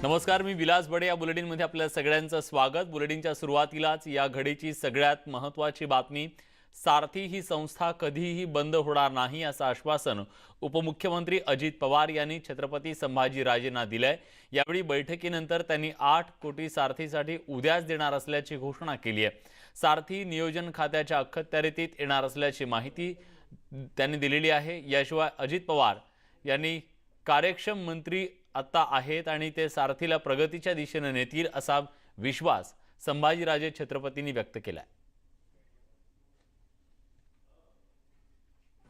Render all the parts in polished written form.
नमस्कार, मी विलास बडे. या बुलेटिनमध्ये आपल्या सगळ्यांचं स्वागत. बुलेटिनच्या सुरुवातीलाच या घडीची सगळ्यात महत्त्वाची बातमी. सारथी ही संस्था कधीही बंद होणार नाही असं आश्वासन उपमुख्यमंत्री अजित पवार यांनी छत्रपती संभाजीराजेंना दिलंय. यावेळी बैठकीनंतर त्यांनी 8 कोटी सारथीसाठी उद्याच देणार असल्याची घोषणा केली आहे. सारथी नियोजन खात्याच्या अखत्यारीत येणार असल्याची माहिती त्यांनी दिलेली आहे. याशिवाय अजित पवार यांनी कार्यक्षम मंत्री आता आहेत आणि ते सारथीला प्रगतीच्या दिशेने नेतील असा विश्वास संभाजीराजे छत्रपतींनी व्यक्त केलाय.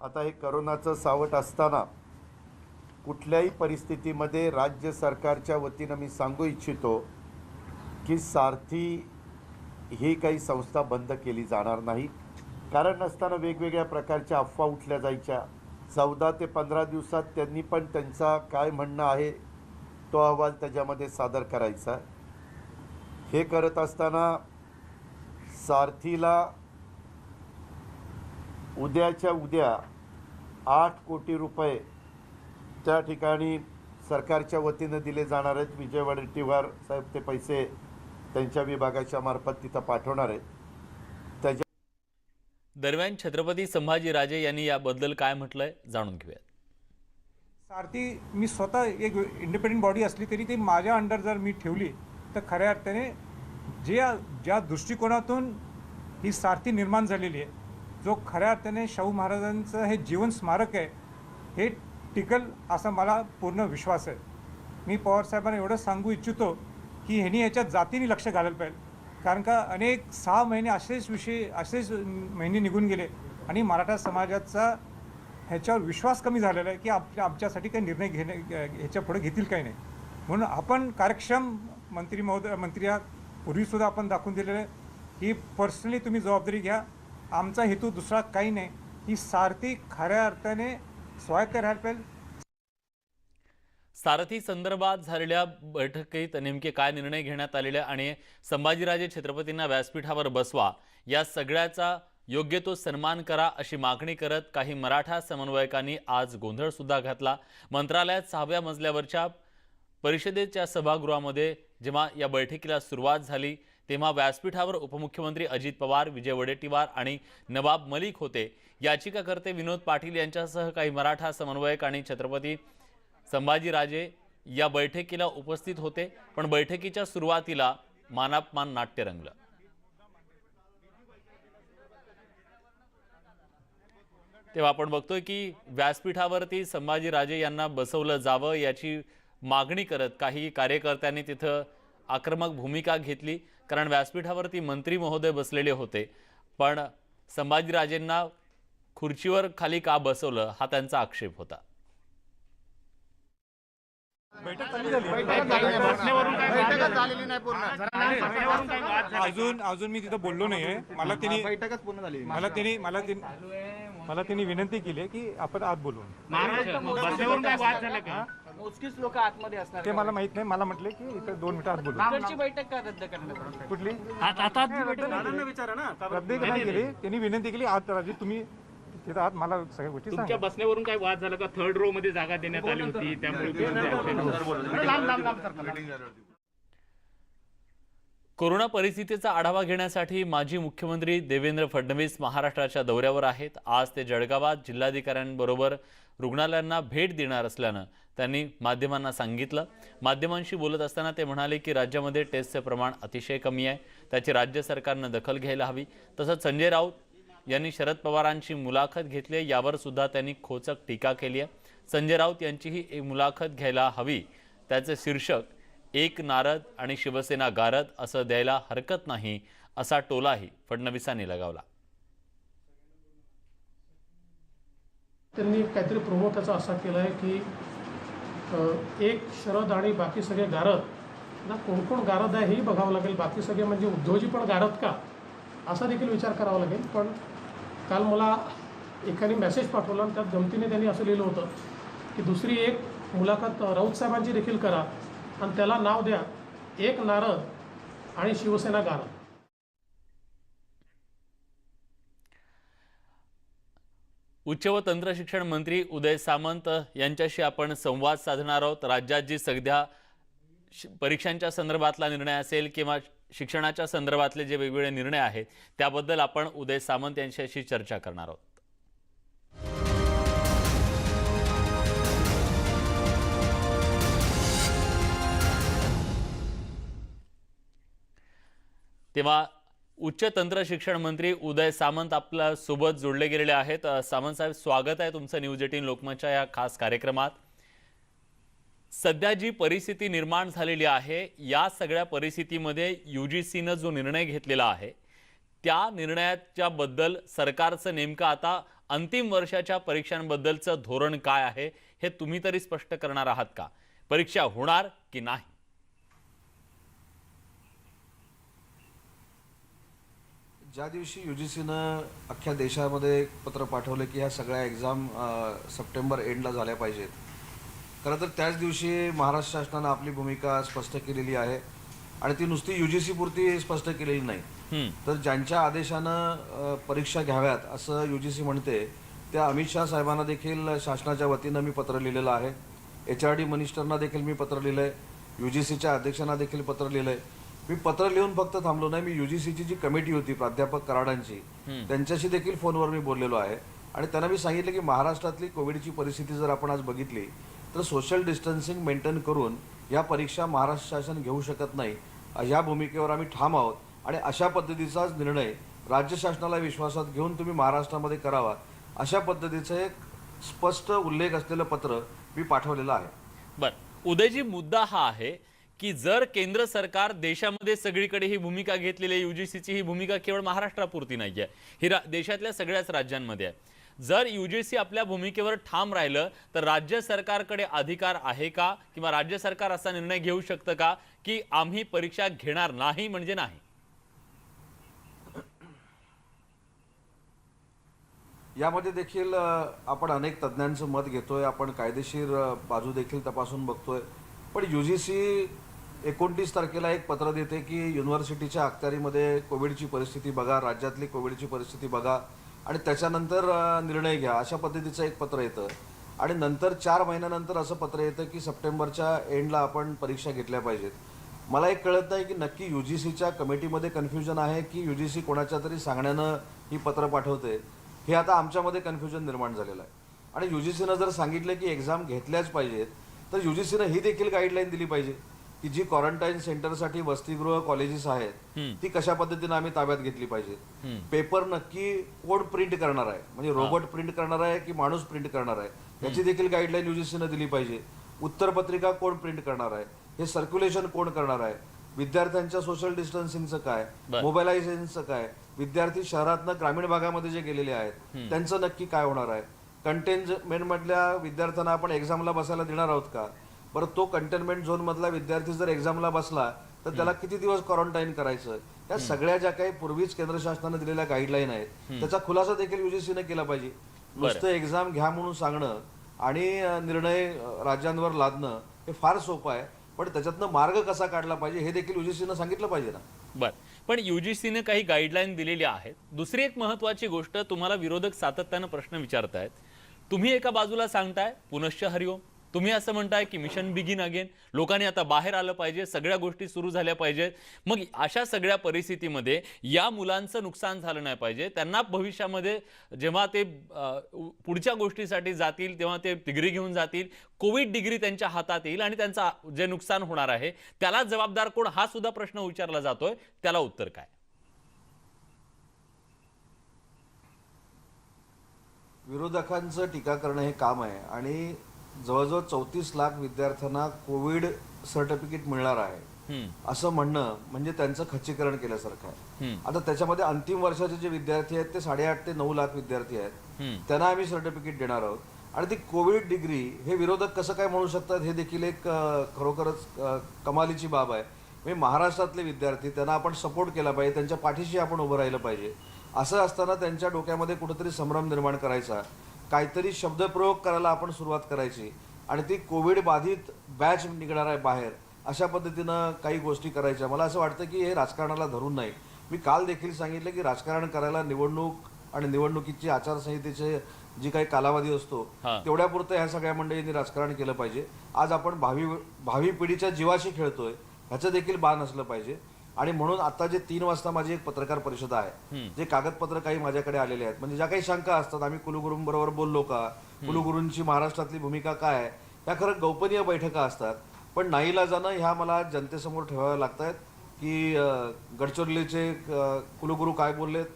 आता हे कोरोनाचं सावट असताना कुठल्याही परिस्थितीमध्ये राज्य सरकारच्या वतीनं मी सांगू इच्छितो की सारथी ही काही संस्था बंद केली जाणार नाही. कारण नसताना वेगवेगळ्या प्रकारच्या अफवा उठल्या जायच्या. 14 ते 15 दिवसात त्यांनी पण त्यांचा काय म्हणणं आहे तो अहवाल त्याच्यामध्ये सादर करायचा. हे करत असताना सारथीला उद्याच्या उद्या 8 कोटी रुपये त्या ठिकाणी सरकारच्या वतीनं दिले जाणार आहेत. विजय वडेट्टीवार साहेब ते पैसे त्यांच्या विभागाच्या मार्फत तिथं पाठवणार आहेत. त्याच्या दरम्यान छत्रपती संभाजीराजे यांनी याबद्दल काय म्हटलंय जाणून घेऊयात. सारथी मी स्वतः एक इंडिपेंडेंट बॉडी असली तरी ती माझ्या अंडर जर मी ठेवली तर खऱ्या अर्थाने ज्या दृष्टिकोनातून ही सारथी निर्माण झालेली आहे, जो खऱ्या अर्थाने शाहू महाराजांचं हे जीवन स्मारक आहे, हे टिकल असा मला पूर्ण विश्वास आहे. मी पवारसाहेबांना एवढं सांगू इच्छितो की ह्यांनी याच्यात जातीने लक्ष घालायला पाहिजे. कारण का अनेक 6 महिने असेच महिने निघून गेले आणि मराठा समाजाचा ह्याच्यावर विश्वास कमी झालेला आहे की आमच्यासाठी काही निर्णय ह्याच्या पुढे घेतील काही नाही. म्हणून आपण कार्यक्षम मंत्री या पूर्वीसुद्धा आपण दाखवून दिलेलं आहे की पर्सनली तुम्ही जबाबदारी घ्या. आमचा हेतू दुसरा काही नाही. ही सारथी खऱ्या अर्थाने स्वायत्त राहायला पाहिजे. सारथी संदर्भात झालेल्या बैठकीत नेमके काय निर्णय घेण्यात आलेले आणि संभाजीराजे छत्रपतींना व्यासपीठावर बसवा, या सगळ्याचा योग्य तो सन्मान करा अशी मागणी करत काही मराठा समन्वयकांनी आज गोंधळ सुद्धा घातला. मंत्रालयात 6व्या मजल्यावरच्या परिषदेच्या सभागृहामध्ये जेव्हा या बैठकीला सुरुवात झाली तेव्हा व्यासपीठावर उपमुख्यमंत्री अजित पवार, विजय वडेट्टीवार आणि नवाब मलिक होते. याचिकाकर्ते विनोद पाटील यांच्यासह काही मराठा समन्वयक आणि छत्रपती संभाजीराजे या बैठकीला उपस्थित होते. पण बैठकीच्या सुरुवातीला मानापमान नाट्य रंगलं. तेव्हा आपण बघतोय की व्यासपीठावरती संभाजीराजे यांना बसवलं जावं याची मागणी करत काही कार्यकर्त्यांनी तिथं आक्रमक भूमिका घेतली. कारण व्यासपीठावरती मंत्री महोदय बसलेले होते, पण संभाजीराजेंना खुर्चीवर खाली का बसवलं हा त्यांचा आक्षेप होता. अजून मी तिथं बोललो नाहीये. मला त्यांनी विनंती केली की आपण आत बोलू. मोजकीच लोक आतमध्ये असणार ते मला माहित नाही. मला म्हटले की इथं 2 मिनिटं आत बोलू. इकडची बैठक का रद्द करण्यात कुठली विचारा ना. रद्द नाही केली. त्यांनी विनंती केली आत राजी तुम्ही तिथं आत मला सगळ्या गोष्टी तुमच्या बसण्यावरून काय वाद झाला का? 3rd रो मध्ये जागा देण्यात आली होती त्यामुळे कोरोना परिस्थितीचा आढावा घेण्यासाठी माजी मुख्यमंत्री देवेंद्र फडणवीस महाराष्ट्राच्या दौऱ्यावर आहेत. आज ते जळगावात जिल्हाधिकाऱ्यांबरोबर रुग्णालयांना भेट देणार असल्यानं त्यांनी माध्यमांना सांगितलं. माध्यमांशी बोलत असताना ते म्हणाले की राज्यामध्ये टेस्टचे प्रमाण अतिशय कमी आहे, त्याची राज्य सरकारनं दखल घ्यायला हवी. तसंच संजय राऊत यांनी शरद पवारांची मुलाखत घेतली, यावर सुद्धा त्यांनी खोचक टीका केली आहे. संजय राऊत यांचीही एक मुलाखत घ्यायला हवी, त्याचे शीर्षक एक नारद आणि शिवसेना गारद असं द्यायला हरकत नाही असा टोलाही फडणवीसांनी लगावला. त्यांनी काहीतरी प्रोमो त्याचा असा केला आहे की एक शरद आणि बाकी सगळे गारद. ना कोण कोण गारद आहे हेही बघावं लागेल. बाकी सगळे म्हणजे उद्धवजी पण गारद का असा देखील विचार करावा लागेल. पण काल मला एकाने मेसेज पाठवला आणि त्यात गमतीने त्यांनी असं लिहिलं होतं की दुसरी एक मुलाखत राऊत साहेबांची देखील करा आणि त्याला नाव द्या एक नारद आणि शिवसेना गारद. उच्च व तंत्र शिक्षण मंत्री उदय सामंत यांच्याशी आपण संवाद साधणार आहोत. राज्यात जी सध्या परीक्षांच्या संदर्भातला निर्णय असेल किंवा शिक्षणाच्या संदर्भातले जे वेगवेगळे निर्णय आहेत त्याबद्दल आपण उदय सामंत यांच्याशी चर्चा करणार आहोत. तेव्हा उच्च तंत्र शिक्षण मंत्री उदय सामंत आपल्या सोबत जोडले गेलेले आहेत. सामंत साहेब, स्वागत आहे तुमचं न्यूज 18 लोकमतच्या या खास कार्यक्रमात. सध्या जी परिस्थिती निर्माण झालेली आहे या सगळ्या परिस्थितीमध्ये UGCनं जो निर्णय घेतलेला आहे त्या निर्णयाच्या बद्दल सरकारचं नेमकं आता अंतिम वर्षाच्या परीक्षांबद्दलचं धोरण काय आहे हे तुम्ही तरी स्पष्ट करणार आहात का? परीक्षा होणार की नाही? ज्या दिवशी UGCनं अख्ख्या देशामध्ये एक पत्र पाठवलं की ह्या सगळ्या एक्झाम सप्टेंबर एंडला झाल्या पाहिजेत, खरं तर त्याच दिवशी महाराष्ट्र शासनानं आपली भूमिका स्पष्ट केलेली आहे आणि ती नुसती UGC पुरती स्पष्ट केलेली नाही, तर ज्यांच्या आदेशानं परीक्षा घ्याव्यात असं UGC म्हणते त्या अमित शाह साहेबांना देखील शासनाच्या वतीनं मी पत्र लिहिलेलं आहे. HRD मिनिस्टरना देखील मी पत्र लिहिलं आहे. UGCच्या अध्यक्षांना देखील पत्र लिहिलं आहे. मी पत्र लिहून फक्त थांबलो नाही, मी UGCची जी कमिटी होती प्राध्यापक कराडांची त्यांच्याशी देखील फोनवर मी बोललेलो आहे आणि त्यांना मी सांगितलं की महाराष्ट्रातली कोविडची परिस्थिती जर आपण आज बघितली तर सोशल डिस्टन्सिंग मेंटेन करून या परीक्षा महाराष्ट्र शासन घेऊ शकत नाही, ह्या भूमिकेवर आम्ही ठाम आहोत आणि अशा पद्धतीचाच निर्णय राज्य शासनाला विश्वासात घेऊन तुम्ही महाराष्ट्रामध्ये करावा अशा पद्धतीचं एक स्पष्ट उल्लेख असलेलं पत्र मी पाठवलेलं आहे. बरं, उदयजी, मुद्दा हा आहे की जर केंद्र सरकार देशामध्ये सगळीकडे ही भूमिका घेतलेली आहे, UGCची ही भूमिका केवळ महाराष्ट्रापुरती नाही आहे, ही देशातल्या सगळ्याच राज्यांमध्ये आहे. जर UGC आपल्या भूमिकेवर ठाम राहिलं तर राज्य सरकारकडे अधिकार आहे का किंवा राज्य सरकार असा निर्णय घेऊ शकतं का की आम्ही परीक्षा घेणार नाही म्हणजे नाही? यामध्ये देखील आपण अनेक तज्ज्ञांचं मत घेतोय, आपण कायदेशीर बाजू देखील तपासून बघतोय, पण UGC 29 तारखेला एक पत्र देते की युनिव्हर्सिटीच्या अखत्यारीमध्ये कोविडची परिस्थिती बघा, राज्यातली कोविडची परिस्थिती बघा आणि त्याच्यानंतर निर्णय घ्या अशा पद्धतीचं एक पत्र येतं आणि नंतर 4 महिन्यानंतर असं पत्र येतं की सप्टेंबरच्या एंडला आपण परीक्षा घेतल्या पाहिजेत. मला एक कळत नाही की नक्की UGCच्या कमिटीमध्ये कन्फ्युजन आहे की UGC कोणाच्या तरी सांगण्यानं ही पत्र पाठवते, हे आता आमच्यामध्ये कन्फ्युजन निर्माण झालेलं आहे. आणि UGCनं जर सांगितलं की एक्झाम घेतल्याच पाहिजेत तर UGCनं ही देखील गाईडलाईन दिली पाहिजे की जी क्वारंटाईन सेंटरसाठी वसतिगृह कॉलेजेस आहेत ती कशा पद्धतीनं आम्ही ताब्यात घेतली पाहिजे. पेपर नक्की कोण प्रिंट करणार आहे, म्हणजे रोबोट प्रिंट करणार आहे की माणूस प्रिंट करणार आहे, याची देखील गाईडलाईन UGCनं दिली पाहिजे. उत्तरपत्रिका कोण प्रिंट करणार आहे, हे सर्क्युलेशन कोण करणार आहे, विद्यार्थ्यांच्या सोशल डिस्टन्सिंगचं काय, मोबाईलायझेशनचं काय, विद्यार्थी शहरातनं ग्रामीण भागामध्ये जे गेलेले आहेत त्यांचं नक्की काय होणार आहे, कंटेनमेंटमधल्या विद्यार्थ्यांना आपण एक्झामला बसायला देणार आहोत का, बरं तो कंटेनमेंट झोनमधला विद्यार्थी जर एक्झामला बसला तर त्याला किती दिवस क्वारंटाईन करायचं, या सगळ्या ज्या काही पूर्वीच केंद्र शासनाने दिलेल्या गाईडलाईन आहेत त्याचा खुलासा देखील UGCने केला पाहिजे. नुसतं एक्झाम घ्या म्हणून सांगणं आणि निर्णय राज्यांवर लादणं हे फार सोपं आहे, पण त्याच्यातनं मार्ग कसा काढला पाहिजे हे देखील UGCनं सांगितलं पाहिजे ना. बरं, पण UGCने काही गाईडलाईन दिलेल्या आहेत. दुसरी एक महत्त्वाची गोष्ट, तुम्हाला विरोधक सातत्यानं प्रश्न विचारतायत. तुम्ही एका बाजूला सांगताय पुनश्च हरिओम, तुम्ही असं म्हणताय की मिशन बिगिन अगेन, लोकांनी आता बाहेर आलं पाहिजे, सगळ्या गोष्टी सुरू झाल्या पाहिजेत. मग अशा सगळ्या परिस्थितीमध्ये या मुलांचं नुकसान झालं नाही पाहिजे, त्यांना भविष्यामध्ये जेव्हा ते पुढच्या गोष्टीसाठी जातील तेव्हा ते डिग्री घेऊन जातील, कोविड डिग्री त्यांच्या हातात येईल आणि त्यांचं जे नुकसान होणार आहे त्याला जबाबदार कोण, हा सुद्धा प्रश्न विचारला जातोय. त्याला उत्तर काय? विरोधकांचं टीका करणं हे काम आहे आणि जवळजवळ 34 लाख विद्यार्थ्यांना कोविड सर्टिफिकेट मिळणार आहे असं म्हणणं म्हणजे त्यांचं खच्चीकरण केल्यासारखं आहे. आता त्याच्यामध्ये अंतिम वर्षाचे जे विद्यार्थी आहेत ते 8.5 ते 9 लाख विद्यार्थी आहेत, त्यांना आम्ही सर्टिफिकेट देणार आहोत आणि ती कोविड डिग्री हे विरोधक कसं काय म्हणू शकतात हे देखील एक खरोखरच कमालीची बाब आहे. म्हणजे महाराष्ट्रातले विद्यार्थी त्यांना आपण सपोर्ट केला पाहिजे, त्यांच्या पाठीशी आपण उभं राहिलं पाहिजे. असं असताना त्यांच्या डोक्यामध्ये कुठेतरी संभ्रम निर्माण करायचा, काहीतरी शब्दप्रयोग करायला आपण सुरुवात करायची आणि ती कोविड बाधित बॅच निघणार आहे बाहेर अशा पद्धतीनं काही गोष्टी करायच्या. मला असं वाटतं की हे राजकारणाला धरून नाही. मी काल देखील सांगितलं की राजकारण करायला निवडणूक आणि निवडणुकीची आचारसंहितेचे जी काही कालावधी असतो हा. तेवढ्यापुरतं ह्या सगळ्या मंडळींनी राजकारण केलं पाहिजे. आज आपण भावी पिढीच्या जीवाशी खेळतोय ह्याचं देखील भान असलं पाहिजे. आणि म्हणून आता जे 3 वाजता माझी एक पत्रकार परिषद आहे, जे कागदपत्र काही माझ्याकडे आलेले आहेत, म्हणजे ज्या काही शंका असतात, आम्ही कुलगुरूंबरोबर बोललो का, कुलगुरूंची महाराष्ट्रातली भूमिका काय आहे, ह्या खरं गोपनीय बैठका असतात. पण नाईलाजानं ह्या मला जनतेसमोर ठेवाव्या लागत आहेत की गडचिरोलीचे कुलगुरू काय बोललेत,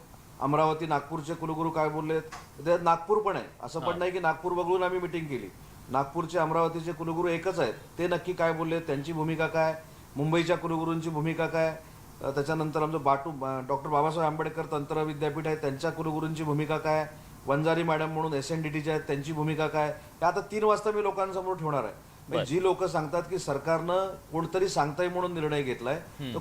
अमरावती नागपूरचे कुलगुरू काय बोललेत. त्यात नागपूर पण आहे, असं पण नाही की नागपूर वगळून आम्ही मिटिंग केली. नागपूरचे अमरावतीचे कुलगुरू एकच आहेत, ते नक्की काय बोलले, त्यांची भूमिका काय, मुंबईच्या कुलगुरूंची भूमिका काय, त्याच्यानंतर आमचं डॉक्टर बाबासाहेब आंबेडकर तंत्र विद्यापीठ आहे त्यांच्या कुलगुरूंची भूमिका काय, वंजारी मॅडम म्हणून SNDTच्या आहेत त्यांची भूमिका काय, हे आता 3 वाजता मी लोकांसमोर ठेवणार आहे. म्हणजे जी लोक सांगतात की सरकारनं कोणतरी सांगताय म्हणून निर्णय घेतलाय, तर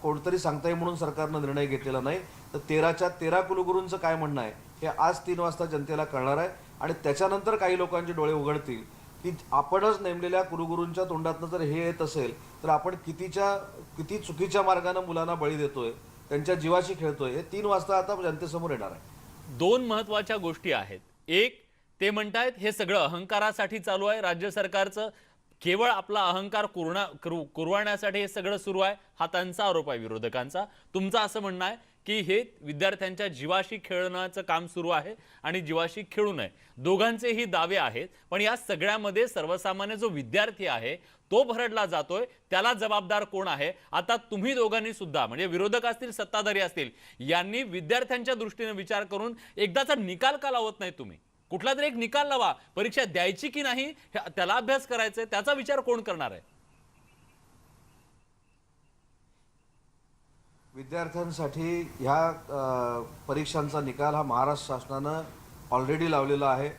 कोणतरी सांगताय म्हणून सरकारनं निर्णय घेतलेला नाही. तर 13च्या 13 कुलगुरूंचं काय म्हणणं आहे हे आज 3 वाजता जनतेला कळणार आहे. आणि त्याच्यानंतर काही लोकांचे डोळे उघडतील की आपणच नेमलेल्या कुलगुरूंच्या तोंडातनं जर हे येत असेल तर आपण किती चुकीच्या मार्गाने मुलांना बळी देतोय, त्यांच्या जीवाशी खेळतोय. हे 3 वाजता आता जनतेसमोर येणार आहे. 2 महत्वाच्या गोष्टी आहेत. एक, ते म्हणतायत हे सगळं अहंकारासाठी चालू आहे, राज्य सरकारचं केवळ आपला अहंकार कुरवाळण्यासाठी हे सगळं सुरू आहे, हा त्यांचा आरोप आहे विरोधकांचा. तुमचं असं म्हणणं आहे की हे विद्यार्थ्यांच्या जीवाशी खेळण्याचं काम सुरू आहे आणि जीवाशी खेळू नये. दोघांचेही दावे आहेत, पण या सगळ्यामध्ये सर्वसामान्य जो विद्यार्थी आहे तो भरडला जातोय, त्याला जबाबदार कोण आहे? आता तुम्ही दोघांनी सुद्धा, म्हणजे विरोधक असतील सत्ताधारी असतील, यांनी विद्यार्थ्यांच्या दृष्टीने विचार करून एकदाचा निकाल का लावत नाही? तुम्ही कुठला तरी एक निकाल लावा, परीक्षा द्यायची की नाही त्याला अभ्यास करायचा, त्याचा विचार कोण करणार आहे? विद्यार्थ्यांसाठी ह्या परीक्षांचा निकाल हा महाराष्ट्र शासनानं ऑलरेडी लावलेला आहे.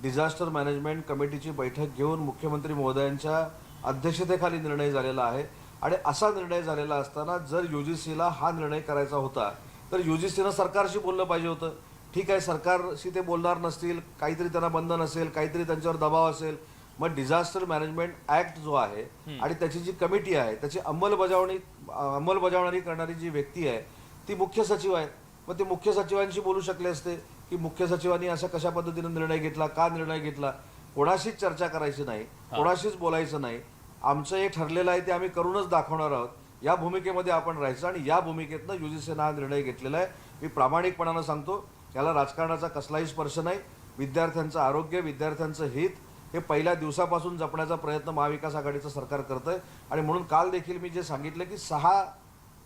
डिझास्टर मॅनेजमेंट कमिटीची बैठक घेऊन मुख्यमंत्री महोदयांच्या अध्यक्षतेखाली निर्णय झालेला आहे. आणि असा निर्णय झालेला असताना जर UGCला हा निर्णय करायचा होता तर UGCनं सरकारशी बोललं पाहिजे होतं. ठीक आहे, सरकारशी ते बोलणार नसतील, काहीतरी त्यांना बंधन असेल, काहीतरी त्यांच्यावर दबाव असेल, मग डिझास्टर मॅनेजमेंट ऍक्ट जो आहे आणि त्याची जी कमिटी आहे त्याची अंमलबजावणी करणारी जी व्यक्ती आहे ती मुख्य सचिव आहे. मग ते मुख्य सचिवांशी बोलू शकले असते की मुख्य सचिवांनी अशा कशा पद्धतीने निर्णय घेतला, का निर्णय घेतला. कोणाशीच चर्चा करायची नाही, कोणाशीच बोलायचं नाही. आमचं हे ठरलेलं आहे ते आम्ही करूनच दाखवणार आहोत, या भूमिकेमध्ये आपण राहायचं. आणि या भूमिकेतनं UGCनं हा निर्णय घेतलेला आहे. मी प्रामाणिकपणानं सांगतो, याला राजकारणाचा कसलाही स्पर्श नाही. विद्यार्थ्यांचं आरोग्य, विद्यार्थ्यांचं हित हे पहिल्या दिवसापासून जपण्याचा प्रयत्न महाविकास आघाडीचं सरकार करतंय. आणि म्हणून काल देखील मी जे सांगितलं की 6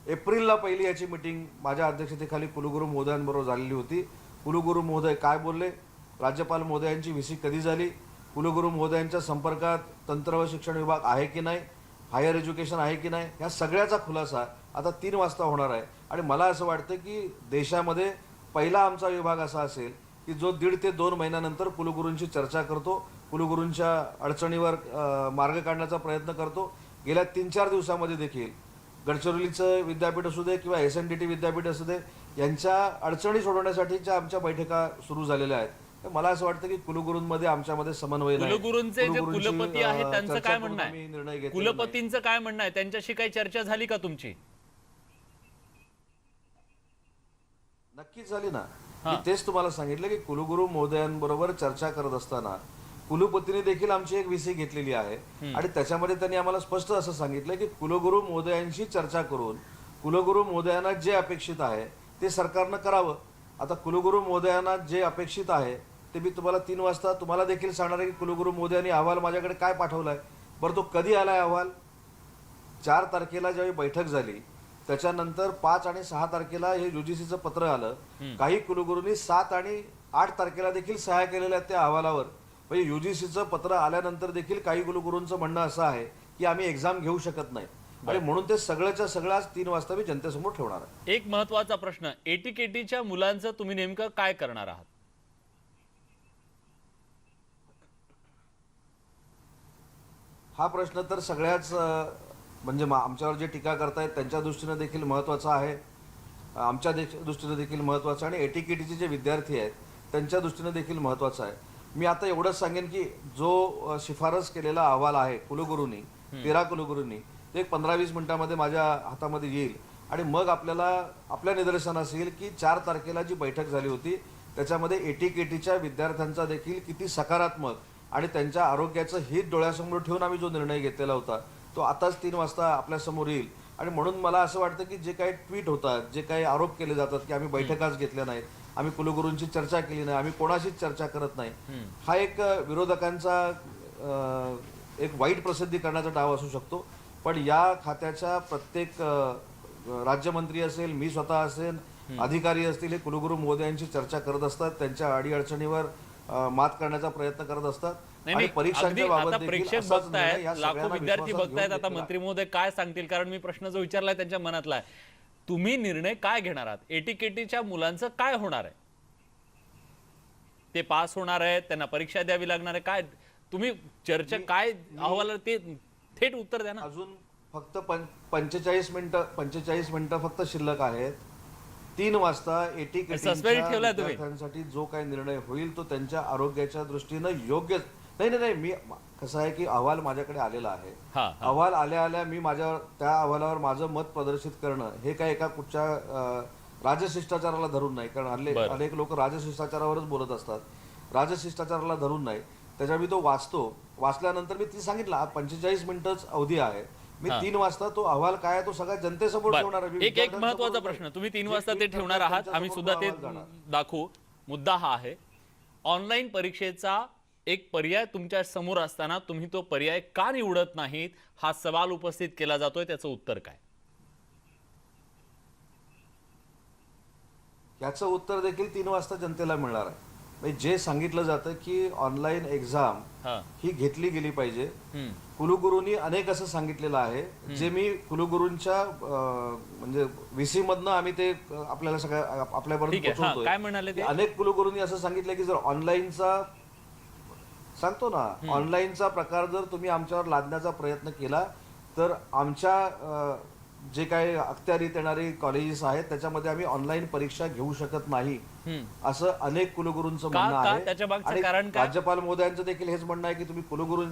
एप्रिलला पहिली याची मिटिंग माझ्या अध्यक्षतेखाली कुलगुरू महोदयांबरोबर झालेली होती. कुलगुरू महोदय काय बोलले, राज्यपाल महोदयांची VC कधी झाली, कुलगुरू महोदयांच्या संपर्कात तंत्र व शिक्षण विभाग आहे की नाही, हायर एज्युकेशन आहे की नाही, ह्या सगळ्याचा खुलासा आता 3 वाजता होणार आहे. आणि मला असं वाटतं की देशामध्ये पहिला आमचा विभाग असा असेल की जो 1.5 ते 2 महिन्यानंतर कुलगुरूंची चर्चा करतो, कुलगुरूंच्या अडचणीवर मार्ग काढण्याचा प्रयत्न करतो. गेल्या 3-4 दिवसामध्ये देखील गडचिरोलीचं विद्यापीठ असू दे किंवा SNDT विद्यापीठ असू दे, यांच्या अडचणी सोडवण्यासाठीच्या आमच्या बैठका सुरू झालेल्या आहेत. तर मला असं वाटतं की कुलगुरूंमध्ये आमच्यामध्ये समन्वय नाही. कुलगुरूंचे जे कुलगुरूंची, कुलपती आहेत त्यांचं चर्चा काय करून म्हणणं आम्ही निर्णय आहे? घेतलेला नाही. कुलपतींचं काय म्हणणं आहे? त्यांच्याशी काही चर्चा झाली का तुमची? नक्कीच झाली ना. मी तेच तुम्हाला सांगितलं की कुलगुरू महोदयांबरोबर चर्चा करत असताना कुलपतीने देखील आमची एक VC घेतलेली आहे. आणि त्याच्यामध्ये त्यांनी आम्हाला स्पष्ट असं सांगितलं की कुलगुरू महोदयांशी चर्चा करून कुलगुरू महोदयांना जे अपेक्षित आहे ते सरकारनं करावं. आता कुलगुरू महोदयांना जे अपेक्षित आहे ते मी तुम्हाला 3 वाजता तुम्हाला देखील सांगणार आहे की कुलगुरू महोदयांनी अहवाल माझ्याकडे काय पाठवलाय. बरं, तो कधी आलाय अहवाल? 4 तारखेला ज्यावेळी बैठक झाली त्याच्यानंतर 5 आणि 6 तारखेला हे UGCचं पत्र आलं. काही कुलगुरूंनी 7 आणि 8 तारखेला देखील सह्या केलेल्या आहेत त्या अहवालावर. म्हणजे UGCचं पत्र आल्यानंतर देखील काही कुलगुरूंचं म्हणणं असं आहे की आम्ही एक्झाम घेऊ शकत नाही. आणि म्हणून ते सगळ्याच्या सगळं आज 3 वाजता मी जनतेसमोर ठेवणार आहे. एक महत्वाचा प्रश्न, ATKTच्या मुलांचं तुम्ही नेमकं काय करणार आहात? हा प्रश्न तर सगळ्याच म्हणजे आमच्यावर जे टीका करतायत त्यांच्या दृष्टीने देखील महत्त्वाचा आहे, आमच्या दृष्टीने देखील महत्त्वाचा आणि ATKTचे जे विद्यार्थी आहेत त्यांच्या दृष्टीने देखील महत्त्वाचा आहे. मी आता एवढंच सांगेन की जो शिफारस केलेला अहवाल आहे कुलगुरूंनी, 13 कुलगुरूंनी, ते एक 15-20 मिनिटांमध्ये माझ्या हातामध्ये येईल. आणि मग आपल्याला आपल्या निदर्शनास येईल की 4 तारखेला जी बैठक झाली होती त्याच्यामध्ये एटीकेटीच्या विद्यार्थ्यांचा देखील किती सकारात्मक आणि त्यांच्या आरोग्याचं हित डोळ्यासमोर ठेवून आम्ही जो निर्णय घेतलेला होता तो आताच 3 वाजता आपल्यासमोर येईल. आणि म्हणून मला असं वाटतं की जे काही ट्विट होतात, जे काही आरोप केले जातात की आम्ही बैठकाच घेतल्या नाहीत, आम्ही कुलगुरूंची चर्चा केली नाही, आम्ही कोणाशीच चर्चा करत नाही, हा एक विरोधकांचा एक वाईट प्रसिद्धी करण्याचा डाव असू शकतो. पण या खात्याच्या प्रत्येक राज्यमंत्री असेल, मी स्वतः असेल, अधिकारी असतील, हे कुलगुरू महोदयांची चर्चा करत असतात, त्यांच्या अडीअडचणीवर मात करण्याचा प्रयत्न करत असतात. नाही आणि नाही, परीक्षांच्या अगदी बाबत आता देखील प्रेक्षक असाच निर्णय बघतायत, या लाखो सगळ्यांना विद्यार्थी विश्वासात बघतायत, घेऊन आता घेतलेला मंत्री महोदय काय सांगतील, कारण मी प्रश्न जो विचारलाय त्यांच्या मनातला आहे. तुम्ही निर्णय काय घेणार आहात? एटीकेटीच्या मुलांचं काय होणार आहे? ते पास होणार आहेत, त्यांना परीक्षा द्यावी लागणार आहे, काय तुम्ही चर्चा काय अहवाल ते थेट उत्तर द्या ना. अजून फक्त 45 मिनिटं फक्त शिल्लक आहेत. 3 वाजता एटीकेटीच्या Suspend ठेवलाय तुम्ही? विद्यार्थ्यांसाठी जो काही निर्णय होईल तो त्यांच्या आरोग्याच्या दृष्टीनं योग्य. नाही, मी कसं आहे की अहवाल माझ्याकडे आलेला आहे. हा, अहवाल आल्या मी माझ्या त्या अहवालावर माझं मत प्रदर्शित करणं हे काय एका कुठच्या राजशिष्टाचाराला धरून नाही, कारण बरं. अनेक लोक राजशिष्टाचारावरच बोलत असतात. राजशिष्टाचाराला धरून नाही. त्याच्या मी तो वाचल्यानंतर मी ती सांगितलं 45 मिनिटच अवधी आहे. मी 3 वाजता तो अहवाल काय आहे तो सगळ्या जनतेसमोर ठेवणार आहे. मी एक विद्यार्थ्यांसमोर महत्वाचा नाही. प्रश्न, तुम्ही 3 जे वाजता ते tweet ठेवणार करतात आहात, आम्ही सुद्धा ते त्यांच्यासमोर अहवाल जाणार. दाखवू. मुद्दा हा आहे, ऑनलाईन परीक्षेचा एक पर्याय तुमच्या समोर असताना तुम्ही तो पर्याय का निवडत नाहीत, हा सवाल उपस्थित केला जातोय. त्याचं उत्तर काय? याचं उत्तर देखील 3 वाजता जनतेला मिळणार आहे. म्हणजे जे सांगितलं जातं की ऑनलाईन एक्झाम हा, ही घेतली गेली पाहिजे. हम्म, कुलगुरूंनी अनेक असं सांगितलेलं आहे, जे मी कुलगुरूंच्या म्हणजे VC मधनं आम्ही ते आपल्याला सगळ्या आपल्यापर्यंत ठीक आहे. हा, पोहोचवतोय. काय म्हणाले ते? अनेक कुलगुरूंनी असं सांगितलं की जर ऑनलाईनचा सांगतो ना, ऑनलाईनचा प्रकार जर तुम्ही आमच्यावर लादण्याचा प्रयत्न केला तर आमच्या जे काही अखत्यारीत येणारी कॉलेजेस आहेत त्याच्यामध्ये आम्ही ऑनलाईन परीक्षा घेऊ शकत नाही, हम्म. असं अनेक कुलगुरूंचं का? म्हणणं आहे. त्याच्या मागचं आणि कारण काय? राज्यपाल महोदयांचं देखील हेच म्हणणं आहे की तुम्ही कुलगुरू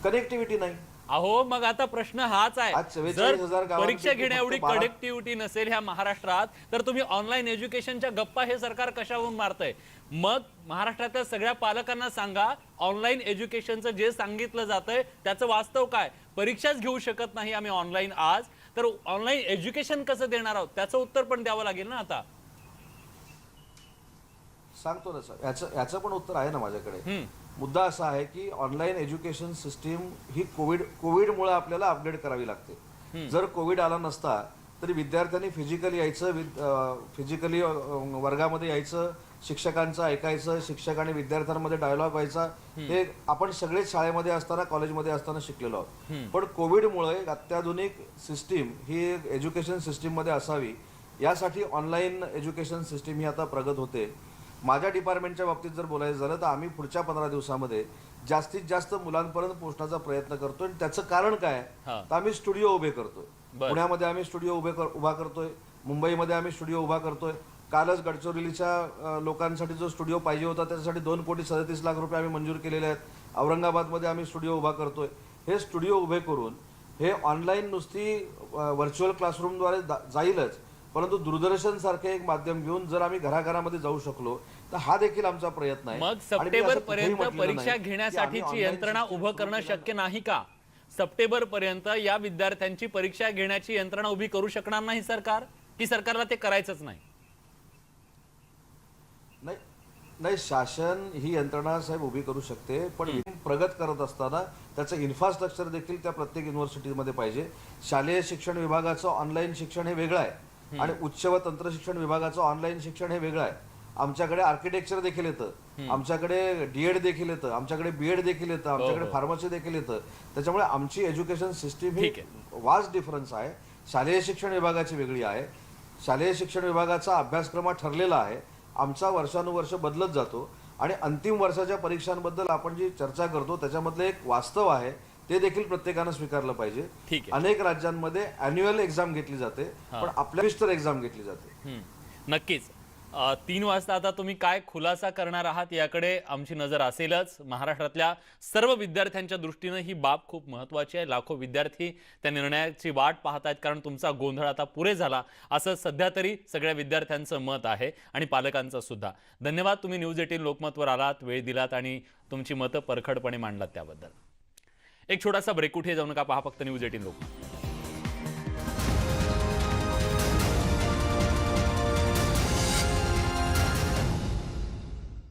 कनेक्टिव्हिटी नाही. अहो, मग आता प्रश्न हाच आज आहे, 44,000 जर गावांपैकी परीक्षा घेण्याएवढी फक्त 12 कनेक्टिव्हिटी नसेल ह्या महाराष्ट्रात, तर तुम्ही ऑनलाईन एज्युकेशनच्या गप्पा हे सरकार कशावरून मारतंय? मग महाराष्ट्रातल्या सगळ्या पालकांना सांगा, ऑनलाईन एज्युकेशनचं जे सांगितलं जातंय त्याचं वास्तव काय? परीक्षाच घेऊ शकत नाही आम्ही ऑनलाईन आज, तर ऑनलाईन एज्युकेशन कसं देणार आहोत त्याचं उत्तर पण द्यावं लागेल ना. आता सांगतो ना सर, याचं पण उत्तर आहे ना माझ्याकडे. हम्म, मुद्दा असा आहे की ऑनलाईन एज्युकेशन सिस्टीम ही कोविडमुळे आपल्याला अपडेट करावी लागते. जर कोविड आला नसता तरी विद्यार्थ्यांनी फिजिकली वर्गामध्ये यायचं, शिक्षकांचं ऐकायचं, शिक्षक आणि विद्यार्थ्यांमध्ये डायलॉग व्हायचा, हे आपण सगळेच शाळेमध्ये असताना कॉलेजमध्ये असताना शिकलेलो आहोत. पण कोविडमुळे अत्याधुनिक सिस्टीम ही एज्युकेशन सिस्टीममध्ये असावी यासाठी ऑनलाईन एज्युकेशन सिस्टीम ही आता प्रगत होते. माझ्या डिपार्टमेंटच्या बाबतीत जर बोलायचं झालं तर आम्ही पुढच्या 15 दिवसामध्ये जास्तीत जास्त मुलांपर्यंत पोहोचण्याचा प्रयत्न करतोय. आणि त्याचं कारण काय? हा. तर आम्ही स्टुडिओ उभे करतोय. बरं. पुण्यामध्ये आम्ही स्टुडिओ उभा करतोय, मुंबईमध्ये आम्ही स्टुडिओ उभा करतोय. कालच गडचिरोलीच्या लोकांसाठी जो स्टुडिओ पाहिजे होता त्याच्यासाठी 2,37,00,000 रुपये आम्ही मंजूर केलेले आहेत. औरंगाबादमध्ये आम्ही स्टुडिओ उभा करतोय. हे स्टुडिओ उभे करून हे ऑनलाईन नुसती व्हर्च्युअल क्लासरूमद्वारे जाईलच, परंतु दूरदर्शन सारखे एक माध्यम घेऊन जर आम्ही घराघरामध्ये जाऊ शकलो तर हा देखील आमचा प्रयत्न आहे. मग आणि मी सप्टेंबर असं कुठेही पर्यंत म्हटलेलं परीक्षा नाही की आम्ही घेण्यासाठीची online यंत्रणा system उभं सुरू करणं केलं शक्य नाही का? सप्टेंबर पर्यंत या विद्यार्थ्यांची परीक्षा घेण्याची यंत्रणा उभी करू शकणार नाही सरकार, की सरकारला ते करायचंच नाही? नाही, शासन ही यंत्रणा साहेब उभी करू शकते, पण प्रगत करत असताना त्याचं इन्फ्रास्ट्रक्चर देखील त्या प्रत्येक युनिव्हर्सिटीमध्ये पाहिजे. शालेय शिक्षण विभागाचं ऑनलाईन शिक्षण हे वेगळं आहे आणि उच्च व तंत्रशिक्षण विभागाचं ऑनलाईन शिक्षण हे वेगळं आहे. आमच्याकडे आर्किटेक्चर देखील येतं, आमच्याकडे डीएड देखील येतं, आमच्याकडे बीएड देखील येतं, आमच्याकडे फार्मसी देखील येतं. त्याच्यामुळे आमची एज्युकेशन सिस्टीम ही वास्ट डिफरन्स आहे. शालेय शिक्षण विभागाची वेगळी आहे. शालेय शिक्षण विभागाचा अभ्यासक्रम हा ठरलेला आहे, आमचा वर्षानुवर्ष बदलत जातो. आणि अंतिम वर्षाच्या परीक्षांबद्दल आपण जी चर्चा करतो त्याच्यामधलं एक वास्तव आहे ते देखील प्रत्येकानं स्वीकारलं पाहिजे. ठीक आहे. अनेक राज्यांमध्ये अॅन्युअल एक्झाम घेतली जाते, पण आपल्या सेमिस्टर एक्झाम घेतली जाते. नक्कीच. 3 वाजता आता तुम्ही काय खुलासा करणार आहात याकडे आमची नजर असेलच. महाराष्ट्रातल्या सर्व विद्यार्थ्यांच्या दृष्टीनं ही बाब खूप महत्त्वाची आहे. लाखो विद्यार्थी त्या निर्णयाची वाट पाहत आहेत, कारण तुमचा गोंधळ आता पुरे झाला असं सध्या तरी सगळ्या विद्यार्थ्यांचं मत आहे आणि पालकांचं सुद्धा. धन्यवाद, तुम्ही न्यूज 18 लोकमतवर आलात, वेळ दिलात आणि तुमची मतं परखडपणे मांडलात त्याबद्दल. एक छोटासा ब्रेक, कुठे जाऊ नका, पहा फक्त न्यूज 18 लोकमत.